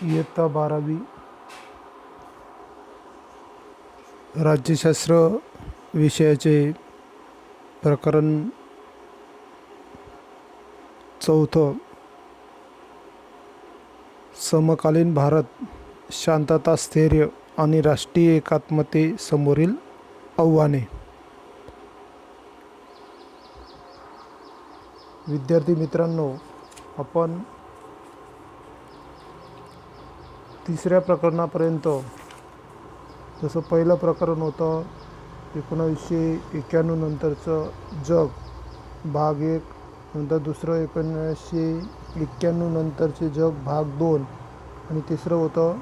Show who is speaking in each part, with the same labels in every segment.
Speaker 1: इयत्ता 12वी राज्यशास्त्र विषयाचे प्रकरण 4. समकालीन भारत, शांतता, स्थैर्य आणि राष्ट्रीय एकात्मतेसमोरील आव्हाने. विद्यार्थी मित्रांनो, आपण 3ऱ्या प्रकरणापर्यंत, जसं पहिलं प्रकरण होतं 1991 नंतरचं जग भाग 1, नंतर दुसरं 1991 नंतरचे जग भाग 2 आणि तिसरं होतं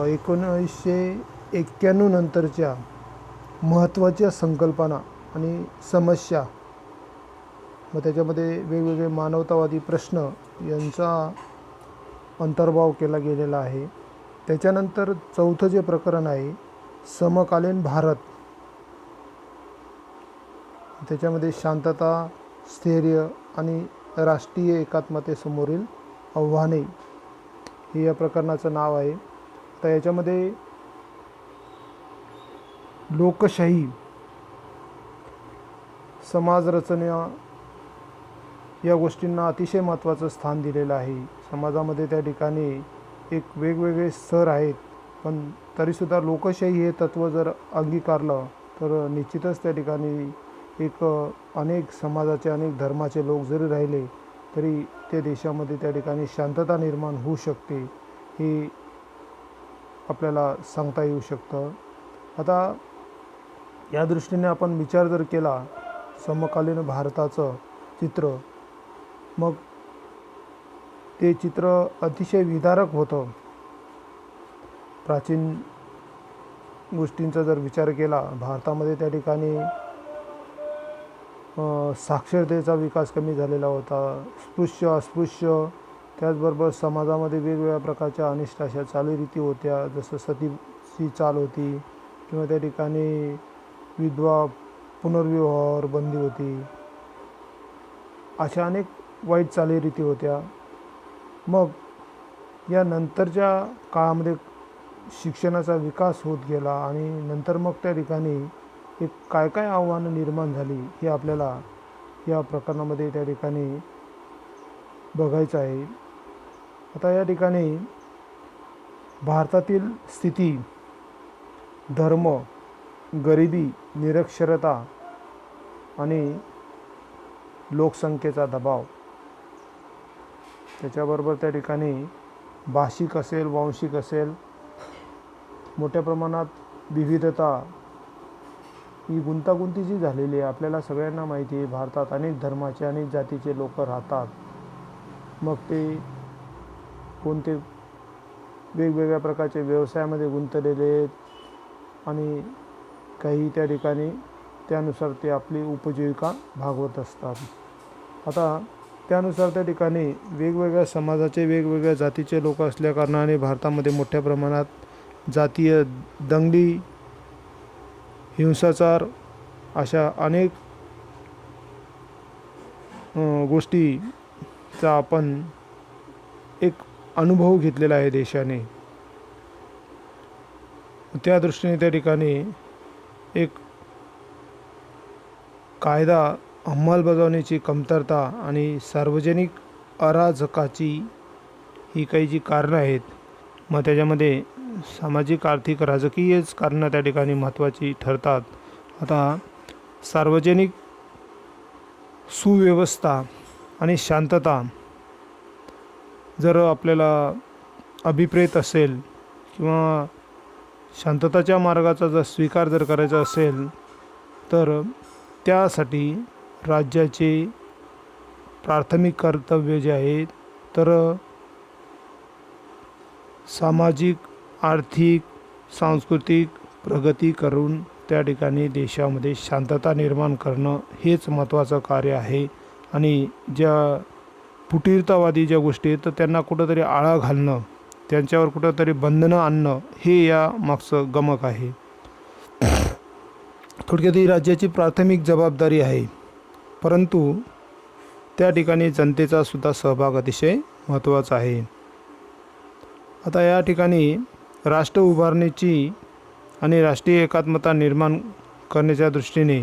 Speaker 1: 1991 नंतरच्या महत्त्वाच्या संकल्पना आणि समस्या. मग त्याच्यामध्ये वेगवेगळे मानवतावादी प्रश्न यांचा अंतर्भाव केला गेलेला आहे. त्याच्यानंतर 4थं जे प्रकरण आहे समकालीन भारत, त्याच्यामध्ये शांतता, स्थैर्य आणि राष्ट्रीय एकात्मतेसमोरील आव्हाने हे या प्रकरणाचं नाव आहे. तर याच्यामध्ये लोकशाही, समाजरचना या गोष्टींना अतिशय महत्त्वाचं स्थान दिलेलं आहे. समाजामध्ये त्या ठिकाणी एक वेगवेगळे स्तर आहेत, पण तरीसुद्धा लोकशाही हे तत्त्व जर अंगीकारलं तर निश्चितच त्या ठिकाणी एक अनेक समाजाचे, अनेक धर्माचे लोक जरी राहिले तरी त्या देशामध्ये त्या ठिकाणी शांतता निर्माण होऊ शकते, हे आपल्याला सांगता येऊ शकतं. आता या दृष्टीने आपण विचार जर केला समकालीन भारताचं चित्र, मग ते चित्र अतिशय विदारक होतं. प्राचीन गोष्टींचा जर विचार केला, भारतामध्ये त्या ठिकाणी साक्षरतेचा विकास कमी झालेला होता, स्पृश्य अस्पृश्य, त्याचबरोबर समाजामध्ये वेगवेगळ्या प्रकारच्या अनिष्ट अशा चालीरीती होत्या, जसं सतीची चाल होती किंवा त्या ठिकाणी विधवा पुनर्विवाहावर बंदी होती. अशा अनेक वाईट चालीरीती होत्या. मग या नंतरच्या काळामध्ये शिक्षणाचा विकास होत गेला आणि नंतर मग त्या ठिकाणी एक काय काय आव्हानं निर्माण झाली हे आपल्याला या प्रकरणामध्ये त्या ठिकाणी बघायचं आहे. आता या ठिकाणी भारतातील स्थिती, धर्म, गरिबी, निरक्षरता आणि लोकसंख्येचा दबाव, त्याच्याबरोबर त्या ठिकाणी भाषिक असेल, वांशिक असेल, मोठ्या प्रमाणात विविधता, ही गुंतागुंतीची झालेली आहे. आपल्याला सगळ्यांना माहिती आहे भारतात अनेक धर्माचे, अनेक जातीचे लोक राहतात. मग ते कोणते वेगवेगळ्या प्रकारचे व्यवसायामध्ये गुंतलेले आहेत आणि काही त्या ठिकाणी त्यानुसार ते आपली उपजीविका भागवत असतात. आता त्यानुसार त्या ठिकाणी वेगवेगळ्या समाजाचे, वेगवेगळ्या जातीचे लोक असल्याकारणाने भारतामध्ये मोठ्या प्रमाणात जातीय दंगली, हिंसाचार अशा अनेक गोष्टीचा आपण एक अनुभव घेतलेला आहे देशाने. त्या दृष्टीने त्या ठिकाणी एक कायदा अंमलबजावणीची कमतरता आणि सार्वजनिक अराजकाची ही काही जी कारणं आहेत, मग त्याच्यामध्ये सामाजिक, आर्थिक, राजकीयच कारणं त्या ठिकाणी महत्त्वाची ठरतात. आता सार्वजनिक सुव्यवस्था आणि शांतता जर आपल्याला अभिप्रेत असेल किंवा शांतताच्या मार्गाचा जर स्वीकार जर करायचा असेल तर त्यासाठी राज्याचे प्राथमिक कर्तव्य जे आहे तर सामाजिक, आर्थिक, सांस्कृतिक प्रगती करून त्या ठिकाणी देशामध्ये शांतता निर्माण करणं हेच महत्त्वाचं कार्य आहे. आणि ज्या फुटीरतावादी ज्या गोष्टी आहेत तर त्यांना कुठंतरी आळा घालणं, त्यांच्यावर कुठंतरी बंधनं आणणं हे या मागचं गमक आहे. थोडक्यात ही राज्याची प्राथमिक जबाबदारी आहे, परंतु त्या ठिकाणी जनतेचा सुद्धा सहभाग अतिशय महत्त्वाचा आहे. आता या ठिकाणी राष्ट्र उभारणीची आणि राष्ट्रीय एकात्मता निर्माण करण्याच्या दृष्टीने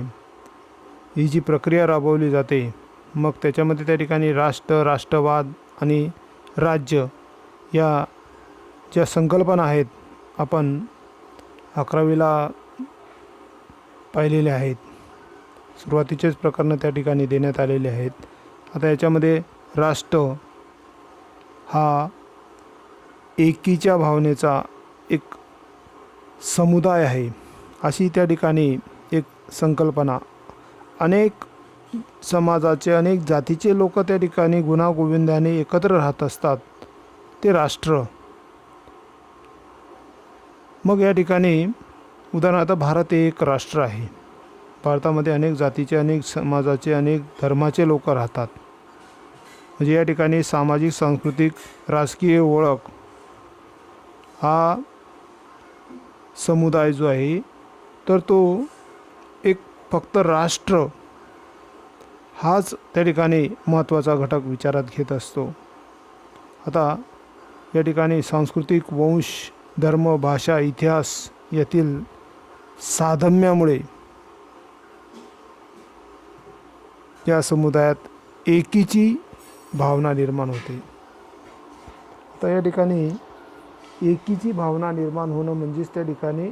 Speaker 1: ही जी प्रक्रिया राबवली जाते, मग त्याच्यामध्ये त्या ठिकाणी राष्ट्र, राष्ट्रवाद आणि राज्य या ज्या संकल्पना आहेत आपण 11वीला पाहिलेल्या आहेत. सुरुवातीचेच प्रकरणं त्या ठिकाणी देण्यात आलेले आहेत. आता याच्यामध्ये राष्ट्र हा एकीच्या भावनेचा एक समुदाय आहे, अशी त्या ठिकाणी एक संकल्पना. अनेक समाजाचे, अनेक जातीचे लोक त्या ठिकाणी गुण्यागोविंदाने एकत्र राहत असतात, ते राष्ट्र. मग या ठिकाणी उदाहरणार्थ भारत हे एक राष्ट्र आहे. भारतामध्ये अनेक जातीचे, अनेक समाजाचे, अनेक धर्माचे लोक राहतात. म्हणजे या ठिकाणी सामाजिक, सांस्कृतिक, राजकीय ओळख हा समुदाय जो आहे तर तो एक फक्त राष्ट्र हाच त्या ठिकाणी महत्त्वाचा घटक विचारात घेत असतो. आता या ठिकाणी सांस्कृतिक, वंश, धर्म, भाषा, इतिहास यातील साधम्यामुळे या समुदायात एकीची भावना निर्माण होते. आता या ठिकाणी एकीची भावना निर्माण होणं म्हणजेच त्या ठिकाणी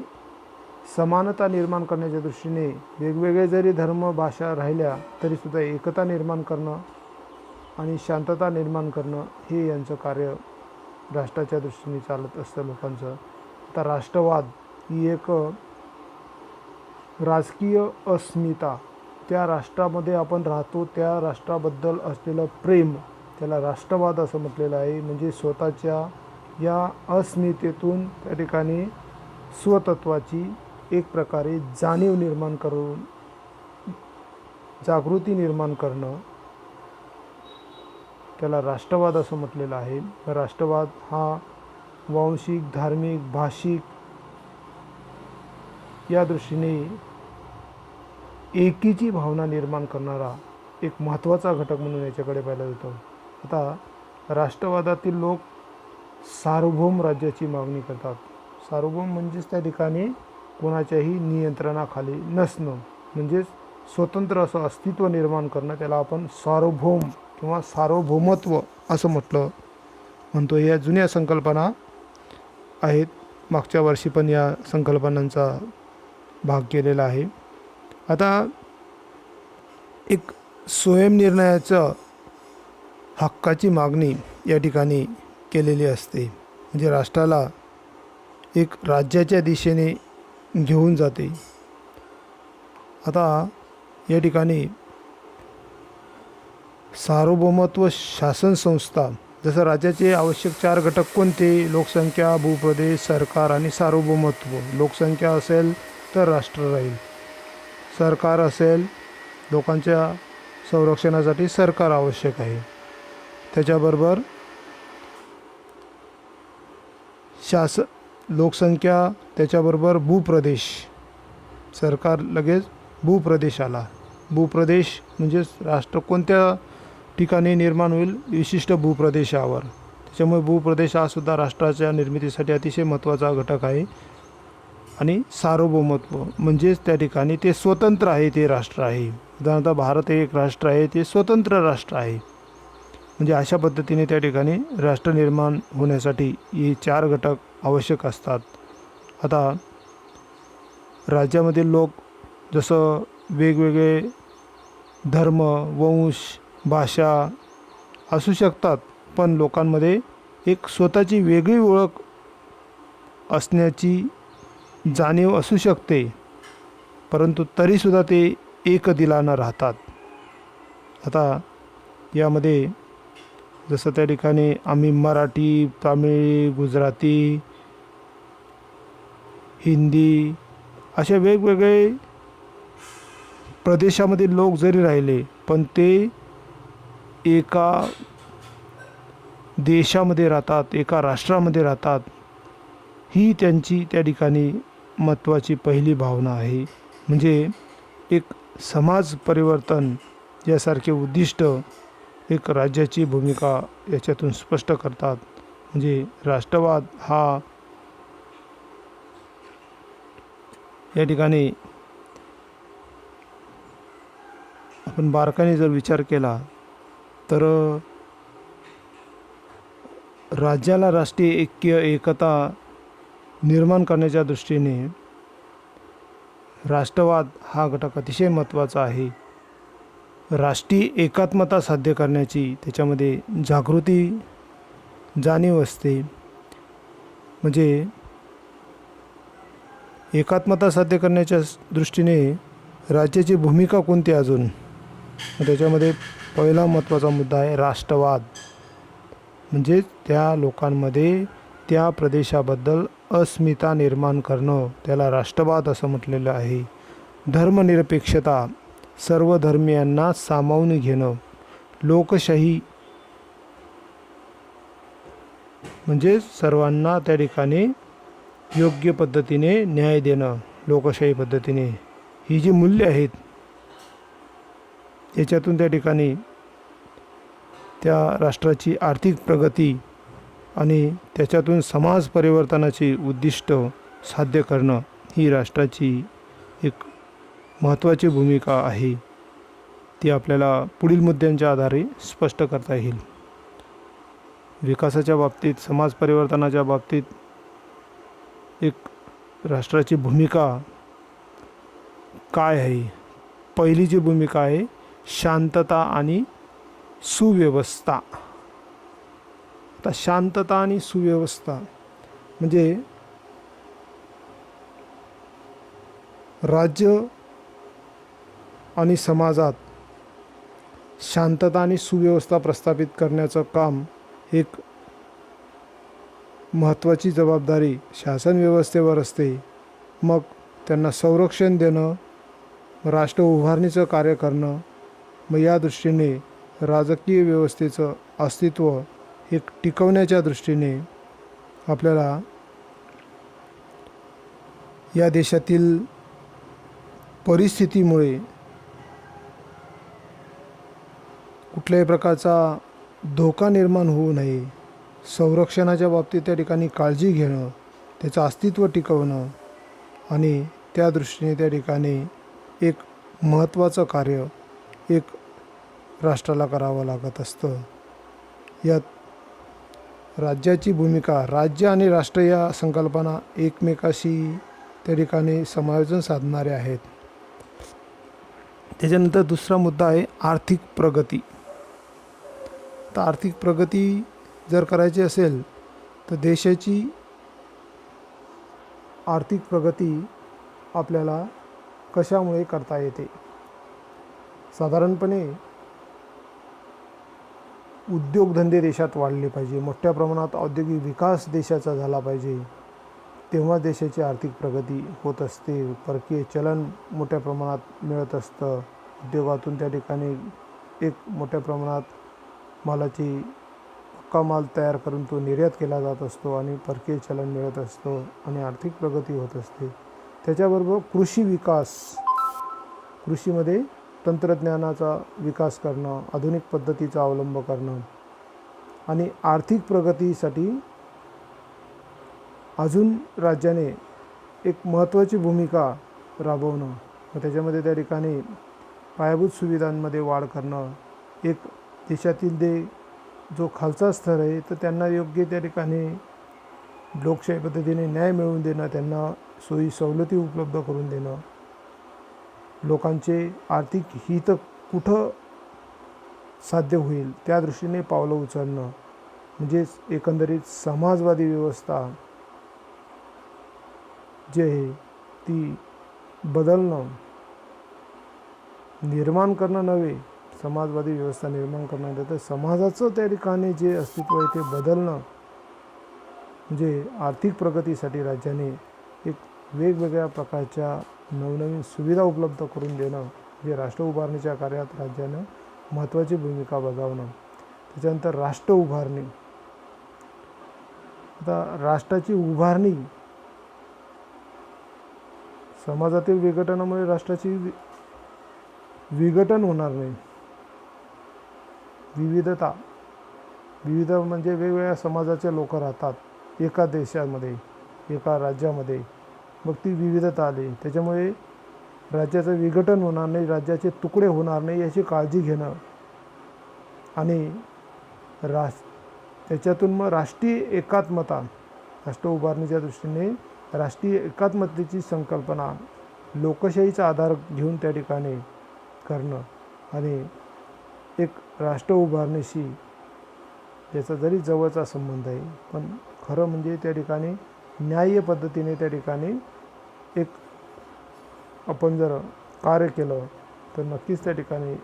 Speaker 1: समानता निर्माण करण्याच्या दृष्टीने वेगवेगळे जरी धर्म, भाषा राहिल्या तरीसुद्धा एकता निर्माण करणं आणि शांतता निर्माण करणं हे यांचं कार्य राष्ट्राच्या दृष्टीने चालत असतं लोकांचं. आता राष्ट्रवाद ही एक राजकीय अस्मिता, त्या राष्ट्रामध्ये आपण राहतो त्या राष्ट्राबद्दल असलेलं प्रेम, त्याला राष्ट्रवाद असं म्हटलेलं आहे. म्हणजे स्वतःच्या या अस्मितेतून त्या ठिकाणी स्वतत्वाची एक प्रकारे जाणीव निर्माण करून जागृती निर्माण करणं, त्याला राष्ट्रवाद असं म्हटलेलं आहे. राष्ट्रवाद हा वांशिक, धार्मिक, भाषिक या दृष्टीने एकीची भावना निर्माण करणारा एक महत्त्वाचा घटक म्हणून याच्याकडे पाहिला जातो. आता राष्ट्रवादातील लोक सार्वभौम राज्याची मागणी करतात. सार्वभौम म्हणजेच त्या ठिकाणी कोणाच्याही नियंत्रणाखाली नसणं, म्हणजेच स्वतंत्र असं अस्तित्व निर्माण करणं, त्याला आपण सार्वभौम किंवा सार्वभौमत्व असं म्हणतो. या जुन्या संकल्पना आहेत. मागच्या वर्षी पण या संकल्पनांचा भाग केलेला आहे. आता एक स्वयंनिर्णयाचं हक्काची मागणी या ठिकाणी केलेली असते. म्हणजे राष्ट्राला एक राज्याच्या दिशेने घेऊन जाते. आता या ठिकाणी सार्वभौमत्व शासन संस्था, जसं राज्याचे आवश्यक 4 घटक कोणते? लोकसंख्या, भूप्रदेश, सरकार आणि सार्वभौमत्व. लोकसंख्या असेल तर राष्ट्र राहील, सरकार असेल, लोकांच्या संरक्षणासाठी सरकार आवश्यक आहे, त्याच्याबरोबर लोकसंख्या, त्याच्याबरोबर भूप्रदेश, सरकार लगेच भूप्रदेश आला. भूप्रदेश म्हणजेच राष्ट्र कोणत्या ठिकाणी निर्माण होईल? विशिष्ट भूप्रदेशावर. त्याच्यामुळे भूप्रदेश हा सुद्धा राष्ट्राच्या निर्मितीसाठी अतिशय महत्त्वाचा घटक आहे. आणि सार्वभौमत्व म्हणजेच त्या ठिकाणी ते स्वतंत्र आहे, ते राष्ट्र आहे. उदाहरणार्थ भारत हे एक राष्ट्र आहे, ते स्वतंत्र राष्ट्र आहे. म्हणजे अशा पद्धतीने त्या ठिकाणी राष्ट्र निर्माण होण्यासाठी हे 4 घटक आवश्यक असतात. आता राज्यामधील लोक जसं वेगवेगळे धर्म, वंश, भाषा असू शकतात, पण लोकांमध्ये एक स्वतःची वेगळी ओळख असण्याची जाणीव असू शकते, परंतु तरीसुद्धा ते एक दिलानं राहतात. आता यामध्ये जसं त्या ठिकाणी आम्ही मराठी, तामिळ, गुजराती, हिंदी अशा वेगवेगळे प्रदेशामधील लोक जरी राहिले, पण ते एका देशामध्ये राहतात, एका राष्ट्रामध्ये राहतात. ही त्यांची त्या ठिकाणी महत्त्वाची पहिली भावना आहे. म्हणजे एक समाज परिवर्तन यासारखे उद्दिष्ट एक राज्याची भूमिका याच्यातून स्पष्ट करतात. म्हणजे राष्ट्रवाद हा या ठिकाणी आपण बारकाईने जर विचार केला तर राज्याला राष्ट्रीय ऐक्य एकता निर्माण करण्याच्या दृष्टीने राष्ट्रवाद हा घटक अतिशय महत्त्वाचा आहे. राष्ट्रीय एकात्मता साध्य करण्याची त्याच्यामध्ये जागृती जाणीव असते. म्हणजे एकात्मता साध्य करण्याच्या दृष्टीने राज्याची भूमिका कोणती अजून, त्याच्यामध्ये पहिला महत्त्वाचा मुद्दा आहे राष्ट्रवाद. म्हणजे त्या लोकांमध्ये त्या प्रदेशाबद्दल अस्मिता निर्माण करणं, त्याला राष्ट्रवाद असं म्हटलेलं आहे. धर्मनिरपेक्षता, सर्व धर्मियांना सामावून घेणं. लोकशाही म्हणजे सर्वांना त्या ठिकाणी योग्य पद्धतीने न्याय देणं, लोकशाही पद्धतीने. ही जी मूल्य आहेत याच्यातून त्या ठिकाणी त्या राष्ट्राची आर्थिक प्रगती आणि त्याच्यातून समाज परिवर्तनाची उद्दिष्ट साध्य करणं ही राष्ट्राची एक महत्त्वाची भूमिका आहे. ती आपल्याला पुढील मुद्द्यांच्या आधारे स्पष्ट करता येईल. विकासाच्या बाबतीत, समाज परिवर्तनाच्या बाबतीत एक राष्ट्राची भूमिका काय आहे. पहिली जी भूमिका आहे शांतता आणि सुव्यवस्था. आता शांतता आणि सुव्यवस्था म्हणजे राज्य आणि समाजात शांतता आणि सुव्यवस्था प्रस्थापित करण्याचं काम एक महत्त्वाची जबाबदारी शासन व्यवस्थेवर असते. मग त्यांना संरक्षण देणं, राष्ट्र उभारणीचं कार्य करणं. मग या दृष्टीने राजकीय व्यवस्थेचं अस्तित्व एक टिकवण्याच्या दृष्टीने आपल्याला या देशातील परिस्थितीमुळे कुठल्याही प्रकारचा धोका निर्माण होऊ नये, संरक्षणाच्या बाबतीत त्या ठिकाणी काळजी घेणं, त्याचं अस्तित्व टिकवणं आणि त्या दृष्टीने त्या ठिकाणी एक महत्त्वाचं कार्य एक राष्ट्राला करावं लागत असतं. यात राज्याची भूमिका, राज्य आणि राष्ट्र या संकल्पना एकमेकाशी त्या ठिकाणी समायोजन साधणारे आहेत. त्याच्यानंतर दुसरा मुद्दा आहे आर्थिक प्रगती. तर आर्थिक प्रगती जर करायची असेल तर देशाची आर्थिक प्रगती आपल्याला कशामुळे करता येते. साधारणपणे उद्योगधंदे देशात वाढले पाहिजे, मोठ्या प्रमाणात औद्योगिक विकास देशाचा झाला पाहिजे, तेव्हा देशाची आर्थिक प्रगती होत असते. परकीय चलन मोठ्या प्रमाणात मिळत असतं. उद्योगातून त्या ठिकाणी एक मोठ्या प्रमाणात मालाची पक्का माल तयार करून तो निर्यात केला जात असतो आणि परकीय चलन मिळत असतं आणि आर्थिक प्रगती होत असते. त्याच्याबरोबर कृषी विकास, कृषीमध्ये तंत्रज्ञानाचा विकास करणं, आधुनिक पद्धतीचा अवलंब करणं आणि आर्थिक प्रगतीसाठी अजून राज्याने एक महत्त्वाची भूमिका राबवणं. व त्याच्यामध्ये त्या ठिकाणी पायाभूत सुविधांमध्ये वाढ करणं. एक देशातील जो खालचा स्तर आहे तर त्यांना योग्य त्या ठिकाणी लोकशाही पद्धतीने न्याय मिळवून देणं, त्यांना सोयी सवलती उपलब्ध करून देणं, लोकांचे आर्थिक हित कुठं साध्य होईल त्या दृष्टीने पावलं उचलणं. म्हणजेच एकंदरीत समाजवादी व्यवस्था जी आहे ती बदलणं, निर्माण करणं नव्हे, समाजवादी व्यवस्था निर्माण करणं, तर समाजाचं त्या ठिकाणी जे अस्तित्व आहे ते बदलणं. म्हणजे आर्थिक प्रगतीसाठी राज्याने एक वेगवेगळ्या प्रकारच्या नवनवीन सुविधा उपलब्ध करून देणं, म्हणजे राष्ट्र उभारणीच्या कार्यात राज्यानं महत्त्वाची भूमिका बजावणं. त्याच्यानंतर राष्ट्र उभारणी. आता राष्ट्राची उभारणी, समाजातील विघटनामुळे राष्ट्राची विघटन होणार नाही. विविधता विविध म्हणजे वेगवेगळ्या समाजाचे लोक राहतात एका देशामध्ये, एका राज्यामध्ये. मग ती विविधता आली. त्याच्यामुळे राज्याचं विघटन होणार नाही, राज्याचे तुकडे होणार नाही याची काळजी घेणं आणि त्याच्यातून मग राष्ट्रीय एकात्मता, राष्ट्र उभारणीच्या दृष्टीने राष्ट्रीय एकात्मतेची संकल्पना लोकशाहीचा आधार घेऊन त्या ठिकाणी करणं आणि एक राष्ट्र उभारणीशी याचा जरी जवळचा संबंध आहे, पण खरं म्हणजे त्या ठिकाणी न्याय्य पद्धतीने त्या ठिकाणी एक आपण जर कार्य केलं तर नक्कीच त्या ठिकाणी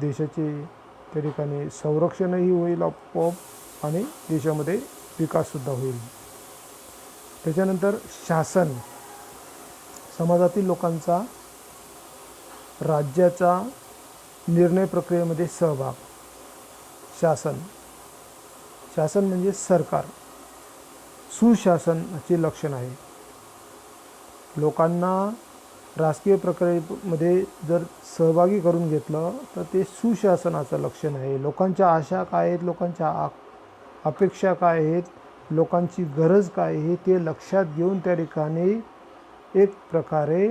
Speaker 1: देशाचे त्या ठिकाणी संरक्षणही होईल आपोआप आणि देशामध्ये विकाससुद्धा होईल. त्याच्यानंतर शासन, समाजातील लोकांचा राज्याचा निर्णय प्रक्रियेमध्ये सहभाग. शासन म्हणजे सरकार, सुशासनाचे लक्षण आहे. लोकांना राजकीय प्रक्रियेमध्ये जर सहभागी करून घेतलं तर ते सुशासनाचं लक्षण आहे. लोकांच्या आशा काय आहेत, लोकांच्या अपेक्षा काय आहेत, लोकांची गरज काय आहे ते लक्षात घेऊन त्या ठिकाणी एक प्रकारे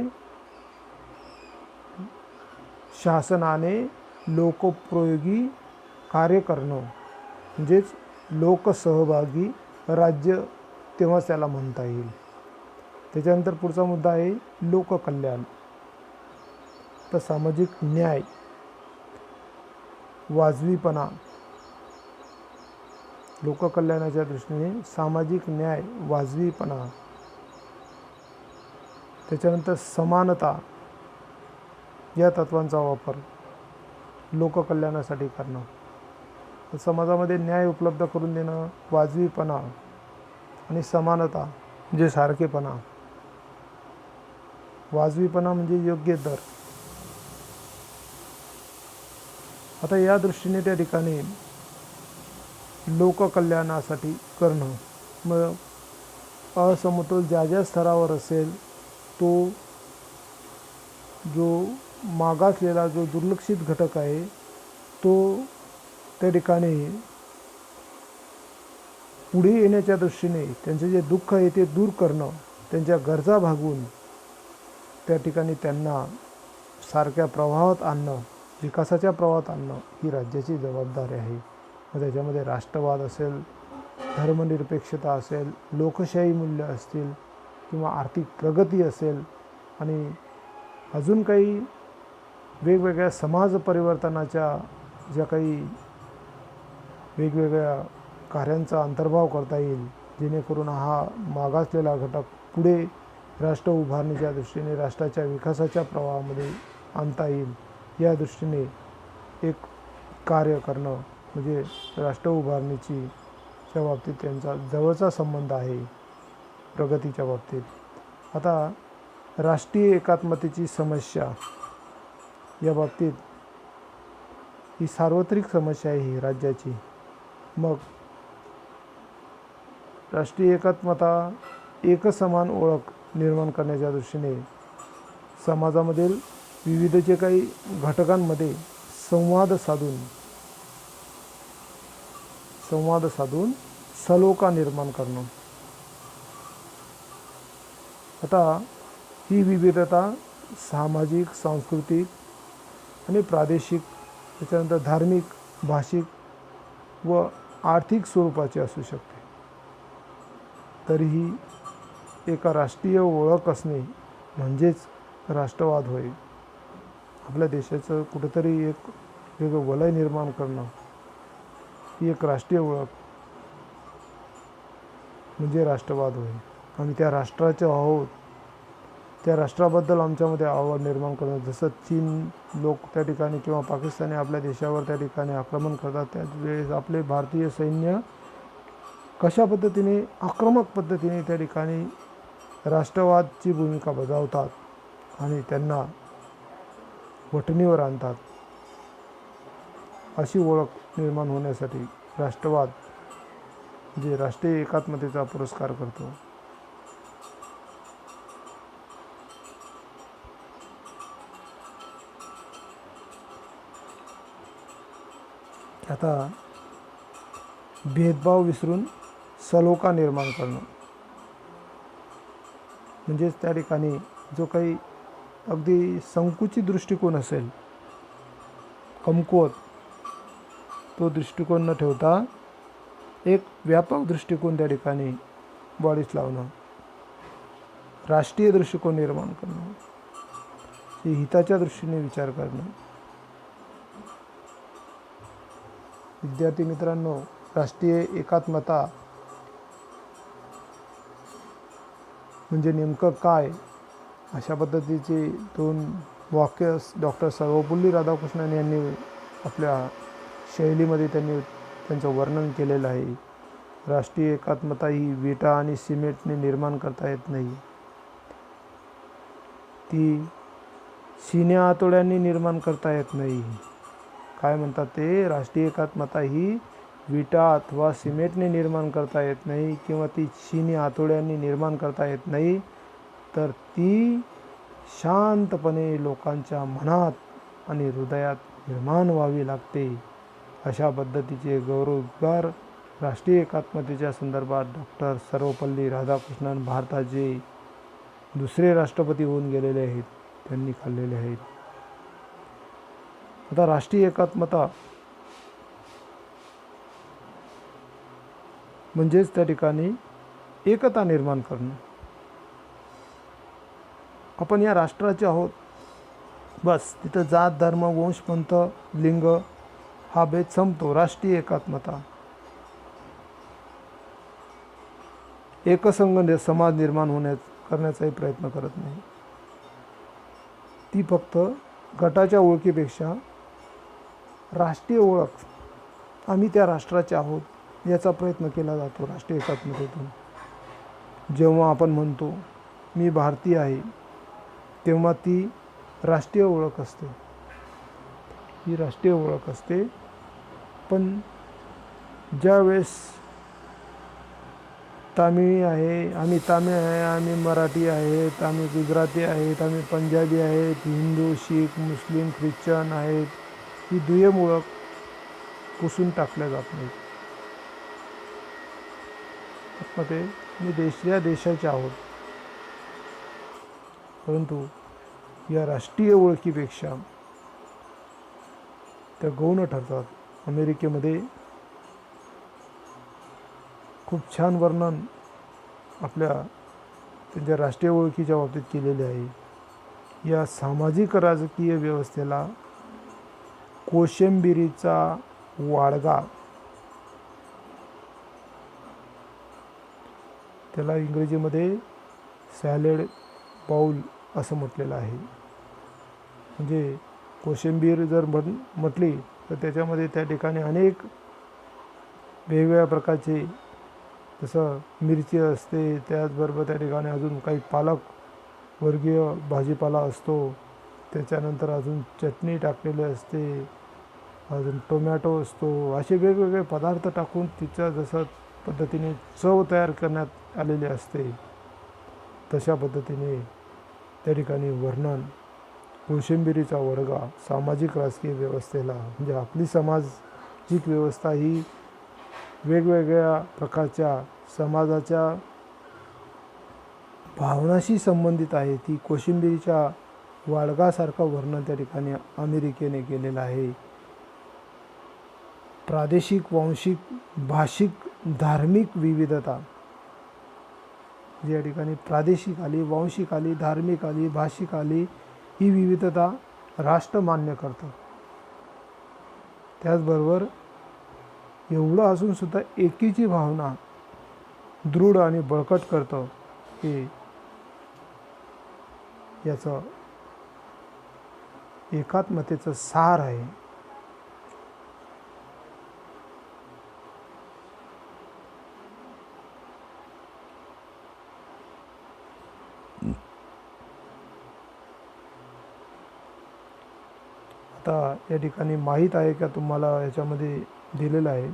Speaker 1: शासनाने लोकोपयोगी कार्य करणं म्हणजेच लोकसहभागी राज्य तेव्हाच त्याला म्हणता येईल. त्याच्यानंतर पुढचा मुद्दा आहे लोककल्याण. तर सामाजिक न्याय, वाजवीपणा, लोककल्याणाच्या दृष्टीने सामाजिक न्याय, वाजवीपणा, त्याच्यानंतर समानता या तत्वांचा वापर लोककल्याणासाठी करणं. समाजामध्ये न्याय उपलब्ध करून देणं, वाजवीपणा आणि समानता म्हणजे सारखेपणा. वाजवीपणा म्हणजे योग्य दर. आता या दृष्टीने त्या ठिकाणी लोककल्याणासाठी करणं. मग असमतोल ज्या ज्या स्तरावर असेल तो जो मागासलेला जो दुर्लक्षित घटक आहे तो त्या ठिकाणी पुढे येण्याच्या दृष्टीने त्यांचे जे दुःख आहे ते दूर करणं, त्यांच्या गरजा भागवून त्या ठिकाणी त्यांना सारख्या प्रवाहात आणणं, विकासाच्या प्रवाहात आणणं ही राज्याची जबाबदारी आहे. मग त्याच्यामध्ये राष्ट्रवाद असेल, धर्मनिरपेक्षता असेल, लोकशाही मूल्य असतील किंवा आर्थिक प्रगती असेल आणि अजून काही वेगवेगळ्या समाज परिवर्तनाच्या ज्या काही वेगवेगळ्या कार्यांचा अंतर्भाव करता येईल जेणेकरून हा मागासलेला घटक पुढे राष्ट्र उभारणीच्या दृष्टीने राष्ट्राच्या विकासाच्या प्रवाहामध्ये आणता येईल या दृष्टीने एक कार्य करणं म्हणजे राष्ट्र उभारणीची च्या बाबतीत त्यांचा जवळचा संबंध आहे प्रगतीच्या बाबतीत. आता राष्ट्रीय एकात्मतेची समस्या या बाबतीत ही सार्वत्रिक समस्या आहे ही राज्याची. मग राष्ट्रीय एकात्मता एकसमान ओळख निर्माण करण्याच्या दृष्टीने समाजामधील विविध जे काही घटकांमध्ये संवाद साधून सलोखा निर्माण करणं. आता ही विविधता सामाजिक, सांस्कृतिक आणि प्रादेशिक, त्याच्यानंतर धार्मिक, भाषिक व आर्थिक स्वरूपाची असू शकते. तरीही एका राष्ट्रीय ओळख असणे म्हणजेच राष्ट्रवाद होय. आपल्या देशाचं कुठेतरी एक वेगळं वलय निर्माण करणं ही एक राष्ट्रीय ओळख म्हणजे राष्ट्रवाद होय. आम्ही त्या राष्ट्राचे आहोत, त्या राष्ट्राबद्दल आमच्यामध्ये आवड निर्माण करणं. जसं चीन लोक त्या ठिकाणी किंवा पाकिस्तानी आपल्या देशावर त्या ठिकाणी आक्रमण करतात त्यावेळेस आपले भारतीय सैन्य कशा पद्धतीने आक्रमक पद्धतीने त्या ठिकाणी राष्ट्रवादची भूमिका बजावतात आणि त्यांना वठणीवर आणतात. अशी ओळख निर्माण होण्यासाठी राष्ट्रवाद जे राष्ट्रीय एकात्मतेचा पुरस्कार करतो. आता भेदभाव विसरून सलोखा निर्माण करणं. म्हणजेच त्या ठिकाणी जो काही अगदी संकुचित दृष्टिकोन असेल, कमकुवत, तो दृष्टिकोन न ठेवता एक व्यापक दृष्टिकोन त्या ठिकाणी वाढीस लावणं, राष्ट्रीय दृष्टिकोन निर्माण करणं, हिताच्या दृष्टीने विचार करणं. विद्यार्थी मित्रांनो, राष्ट्रीय एकात्मता म्हणजे नेमकं काय, अशा पद्धतीचे 2 वाक्य डॉक्टर सर्वपल्ली राधाकृष्णन यांनी आपल्या शैलीमध्ये त्यांचं वर्णन केलेलं आहे. राष्ट्रीय एकात्मता ही विटा आणि सिमेंटने निर्माण करता येत नाही, ती शिन्या हातोड्यांनी निर्माण करता येत नाही. काय म्हणतात ते, राष्ट्रीय एकात्मता ही विटा अथवा सिमेंटने निर्माण करता येत नाही किंवा ती शिन्या हातोड्यांनी निर्माण करता येत नाही, तर ती शांतपणे लोकांच्या मनात आणि हृदयात निर्माण व्हावी लागते. अशा पद्धतीचे गौरवोद्गार राष्ट्रीय एकात्मतेच्या संदर्भात डॉक्टर सर्वपल्ली राधाकृष्णन, भारताचे दुसरे राष्ट्रपती होऊन गेलेले आहेत, त्यांनी काढलेले आहेत. आता राष्ट्रीय एकात्मता म्हणजेच त्या ठिकाणी एकता निर्माण करणं. आपण या राष्ट्राचे आहोत, बस तिथं जात, धर्म, वंश, पंथ, लिंग हा भेद संपतो. राष्ट्रीय एकात्मता एकसंघ समाज निर्माण करण्याचाही प्रयत्न करत नाही. ती फक्त गटाच्या ओळखीपेक्षा राष्ट्रीय ओळख, आम्ही त्या राष्ट्राचे आहोत याचा प्रयत्न केला जातो राष्ट्रीय एकात्मतेतून. जेव्हा आपण म्हणतो मी भारतीय आहे, तेव्हा ती राष्ट्रीय ओळख असते, ही राष्ट्रीय ओळख असते. पण ज्यावेळेस तामिळ आहे, आम्ही तामिळ आहे, आम्ही मराठी आहेत, आम्ही गुजराती आहेत, आम्ही पंजाबी आहेत, हिंदू, शीख, मुस्लिम, ख्रिश्चन आहेत, ही दुय्यम ओळख पुसून टाकल्या जात नाही. आतमध्ये मी या देशाचे आहोत, परंतु या राष्ट्रीय ओळखीपेक्षा त्या गौण ठरतात. अमेरिकेमध्ये खूप छान वर्णन त्यांच्या राष्ट्रीय ओळखीच्या बाबतीत केलेले आहे. या सामाजिक राजकीय व्यवस्थेला कोशिंबिरीचा वाडगा, त्याला इंग्रजीमध्ये सॅलेड बाउल असं म्हटलेलं आहे. म्हणजे कोशिंबीर जर म्हटली तर त्याच्यामध्ये त्या ठिकाणी अनेक वेगवेगळ्या प्रकारचे, जसं मिरची असते, त्याचबरोबर त्या ठिकाणी अजून काही पालक वर्गीय भाजीपाला असतो, त्याच्यानंतर अजून चटणी टाकलेली असते, अजून टोमॅटो असतो, असे वेगवेगळे पदार्थ टाकून तिच्या जसं पद्धतीने चव तयार करण्यात आलेली असते, तशा पद्धतीने त्या ठिकाणी वर्णन कोशिंबिरीचा वडगा सामाजिक राजकीय व्यवस्थेला, म्हणजे आपली सामाजिक व्यवस्था ही वेगवेगळ्या प्रकारच्या समाजाच्या भावनाशी संबंधित आहे. ती कोशिंबिरीच्या वाडगासारखं वर्णन त्या ठिकाणी अमेरिकेने केलेलं आहे. प्रादेशिक, वांशिक, भाषिक, धार्मिक विविधता, या ठिकाणी प्रादेशिक आली, वांशिक आली, धार्मिक आली, भाषिक आली, ही विविधता राष्ट्र मान्य करतं. त्याचबरोबर एवढं असून सुद्धा एकीची भावना दृढ आणि बळकट करतं, हे याचं एकात्मतेचं सार आहे. आता या ठिकाणी माहीत आहे का तुम्हाला, याच्यामध्ये दिलेलं आहे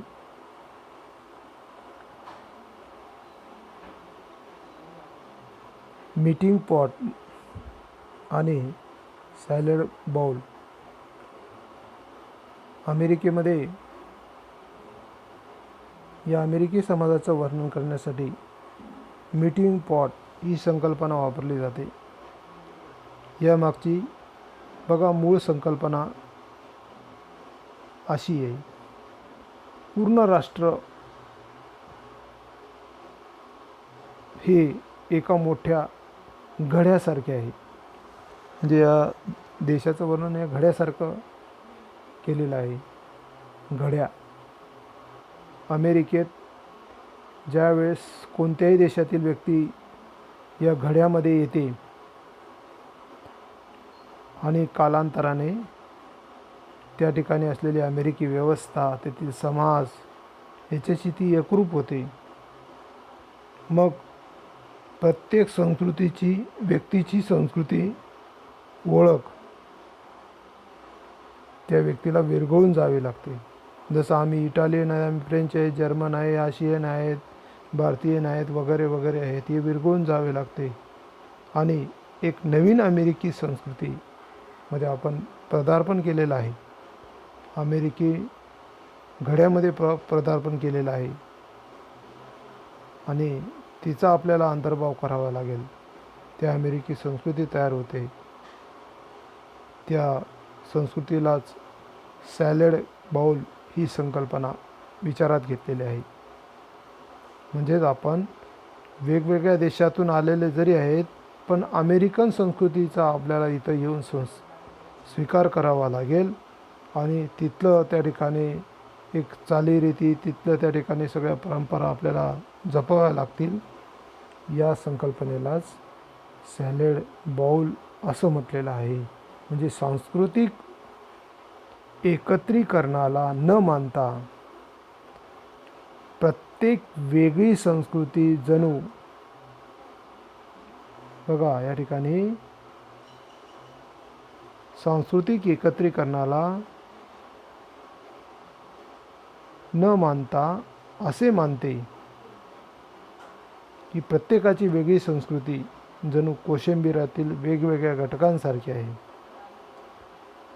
Speaker 1: मीटिंग पॉट आणि सॅलड बाउल. अमेरिकेमध्ये या अमेरिकी समाजाचं वर्णन करण्यासाठी मीटिंग पॉट ही संकल्पना वापरली जाते. यामागची बघा मूळ संकल्पना अशी आहे, पूर्ण राष्ट्र हे एका मोठ्या घड्यासारखे आहे. म्हणजे या देशाचं वर्णन या घड्यासारखं केलेलं आहे. घड्या अमेरिकेत ज्यावेळेस कोणत्याही देशातील व्यक्ती या घड्यामध्ये येते आणि कालांतराने त्या ठिकाणी असलेली अमेरिकी व्यवस्था, तेथील समाज याच्याशी ती एकरूप होते. मग प्रत्येक संस्कृतीची, व्यक्तीची संस्कृती, ओळख त्या व्यक्तीला विरघळून जावी लागते. जसं आम्ही इटालियन आहे, आम्ही फ्रेंच आहे, जर्मन आहे, आशियन आहेत, भारतीयन आहेत, वगैरे वगैरे आहेत, हे विरघळून जावे लागते आणि एक नवीन अमेरिकी संस्कृतीमध्ये आपण पदार्पण केलेलं आहे. अमेरिकी घड्यामध्ये पदार्पण केलेलं आहे आणि तिचा आपल्याला अंतर्भाव करावा लागेल. त्या अमेरिकी संस्कृती तयार होते. त्या संस्कृतीलाच सॅलड बाउल ही संकल्पना विचारात घेतलेली आहे. म्हणजेच आपण वेगवेगळ्या देशातून आलेले जरी आहेत, पण अमेरिकन संस्कृतीचा आपल्याला इथं येऊन स्वीकार करावा लागेल आणि तिथलं त्या ठिकाणी एक चालीरीती, तिथलं त्या ठिकाणी सगळ्या परंपरा आपल्याला जपाव्या लागतील. या संकल्पनेलाच सॅलड बाउल असं म्हटलेलं आहे. म्हणजे सांस्कृतिक एकत्रीकरणाला न मानता प्रत्येक वेगळी संस्कृती जणू, बघा या ठिकाणी सांस्कृतिक एकत्रीकरणाला न मानता असे मानते की प्रत्येकाची वेगळी संस्कृती जणू कोशिंबिरातील वेगवेगळ्या घटकांसारखी आहे,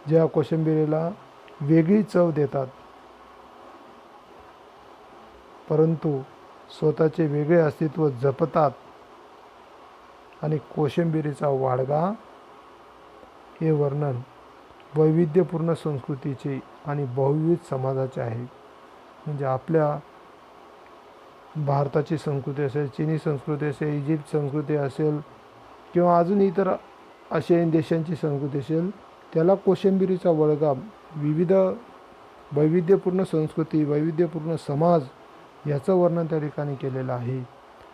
Speaker 1: ज्या कोशिंबिरीला वेगळी चव देतात, परंतु स्वतःचे वेगळे अस्तित्व जपतात. आणि कोशिंबिरीचा वाडगा हे वर्णन वैविध्यपूर्ण संस्कृतीचे आणि बहुविध समाजाचे आहे. म्हणजे आपल्या भारताची संस्कृती असेल, चीनी संस्कृती असेल, इजिप्त संस्कृती असेल किंवा अजून इतर आशियाई देशांची संस्कृती असेल, त्याला कोशिंबिरीचा वळगा विविध वैविध्यपूर्ण संस्कृती, वैविध्यपूर्ण समाज याचं वर्णन त्या ठिकाणी केलेलं आहे.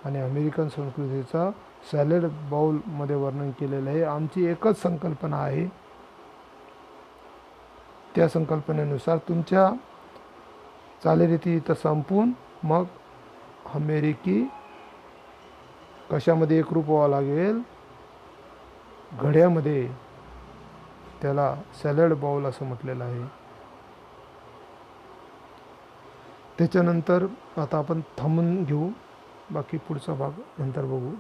Speaker 1: आणि अमेरिकन संस्कृतीचा सॅलड बाउलमध्ये वर्णन केलेलं आहे. आमची एकच संकल्पना आहे. त्या संकल्पनेनुसार तुमच्या चालीरीती इथं संपून मग अमेरिकी कशामध्ये एकरूप व्हावं लागेल, घड्यामध्ये. त्याला सॅलड बाउल असं म्हटलेलं आहे. त्याच्यानंतर आता आपण थांबून घेऊ, बाकी पुढचा भाग नंतर बघू.